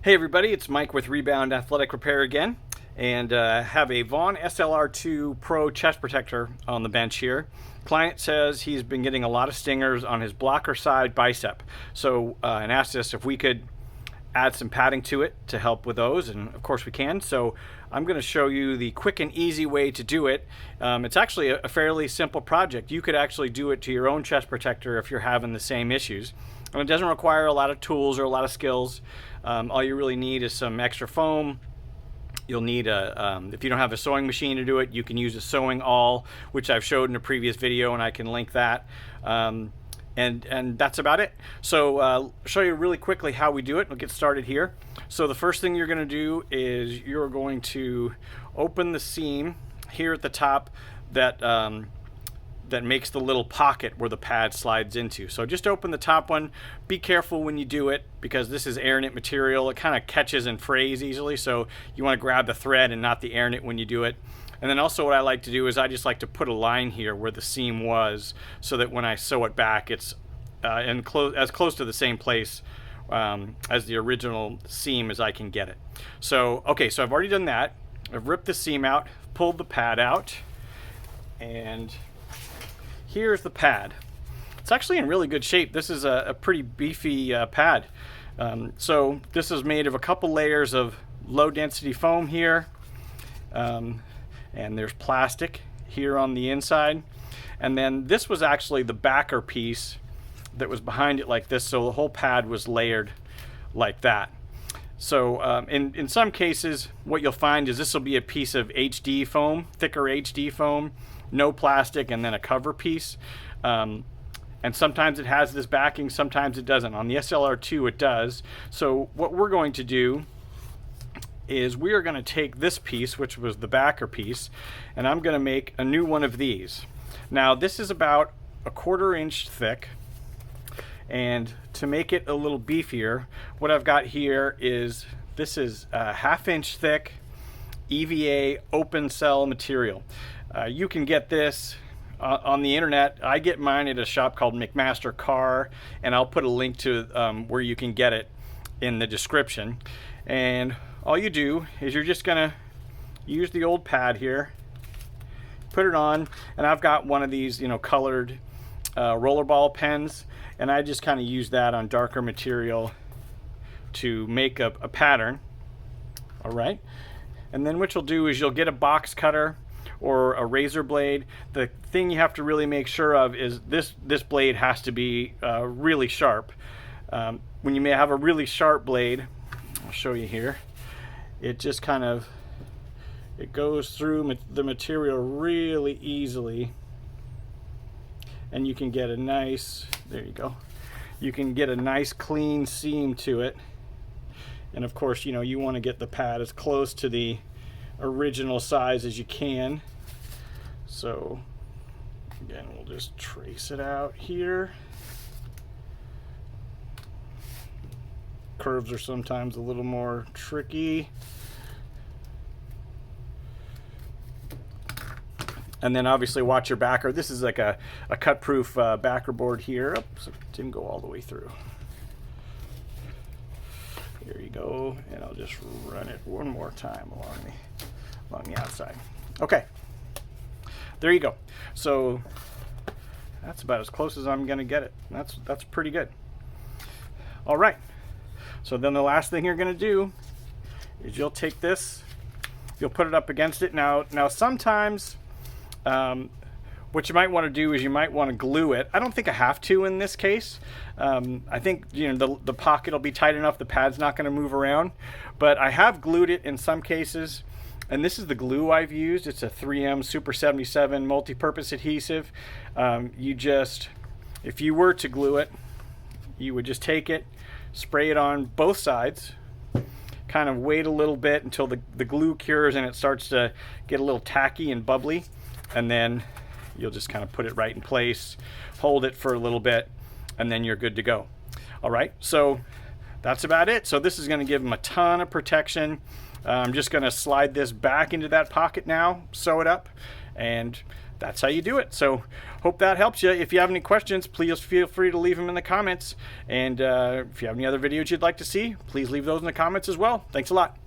Hey everybody, it's Mike with Rebound Athletic Repair again, and have a Vaughn SLR2 Pro chest protector on the bench here. Client says he's been getting a lot of stingers on his blocker side bicep, so and asked us if we could add some padding to it to help with those, and of course we can. So I'm going to show you the quick and easy way to do it. It's actually a fairly simple project. You could actually do it to your own chest protector if you're having the same issues. And it doesn't require a lot of tools or a lot of skills. All you really need is some extra foam. You'll need if you don't have a sewing machine to do it, you can use a sewing awl, which I've showed in a previous video, and I can link that. And that's about it. So I'll show you really quickly how we do it. We'll get started here. So the first thing you're going to do is you're going to open the seam here at the top that that makes the little pocket where the pad slides into. So just open the top one. Be careful when you do it because this is air knit material. It kind of catches and frays easily, so you want to grab the thread and not the air knit when you do it. And then also what I like to do is I just like to put a line here where the seam was, so that when I sew it back, it's as close to the same place as the original seam as I can get it. So okay, so I've already done that. I've ripped the seam out, pulled the pad out, and here's the pad. It's actually in really good shape. This is a pretty beefy pad. So this is made of a couple layers of low density foam here. And there's plastic here on the inside. And then this was actually the backer piece that was behind it like this. So the whole pad was layered like that. So in some cases, what you'll find is this will be a piece of HD foam, thicker HD foam, no plastic, and then a cover piece. And sometimes it has this backing, sometimes it doesn't. On the SLR2 it does. So what we're going to do is we are going to take this piece, which was the backer piece, and I'm going to make a new one of these. Now this is about 1/4 inch thick, and to make it a little beefier, what I've got here is this is a 1/2 inch thick EVA open cell material. You can get this on the internet. I get mine at a shop called McMaster Car, and I'll put a link to where you can get it in the description. And all you do is you're just gonna use the old pad here, put it on, and I've got one of these, colored rollerball pens, and I just kind of use that on darker material to make a pattern. All right, and then what you'll do is you'll get a box cutter or a razor blade. The thing you have to really make sure of is this blade has to be really sharp. When you may have a really sharp blade, I'll show you here, it just kind of, it goes through the material really easily, and you can get a nice, there you go, you can get a nice clean seam to it. And of course, you want to get the pad as close to the original size as you can. So again, we'll just trace it out here. Curves are sometimes a little more tricky. And then obviously watch your backer. This is like a cut-proof backer board here. Oops, it didn't go all the way through. Here you go, and I'll just run it one more time along the outside. Okay, there you go. So that's about as close as I'm gonna get it. That's pretty good. All right, so then the last thing you're gonna do is you'll take this, you'll put it up against it. Now sometimes what you might want to do is you might want to glue it. I don't think I have to in this case. I think the pocket will be tight enough, the pad's not going to move around, but I have glued it in some cases, and this is the glue I've used. It's a 3M Super 77 multi-purpose adhesive. If you were to glue it, you would just take it, spray it on both sides, kind of wait a little bit until the glue cures and it starts to get a little tacky and bubbly, and then you'll just kind of put it right in place, hold it for a little bit, and then you're good to go. All right, so that's about it. So this is going to give them a ton of protection. I'm just going to slide this back into that pocket now, sew it up, and that's how you do it. So hope that helps you. If you have any questions, please feel free to leave them in the comments. And if you have any other videos you'd like to see, please leave those in the comments as well. Thanks a lot.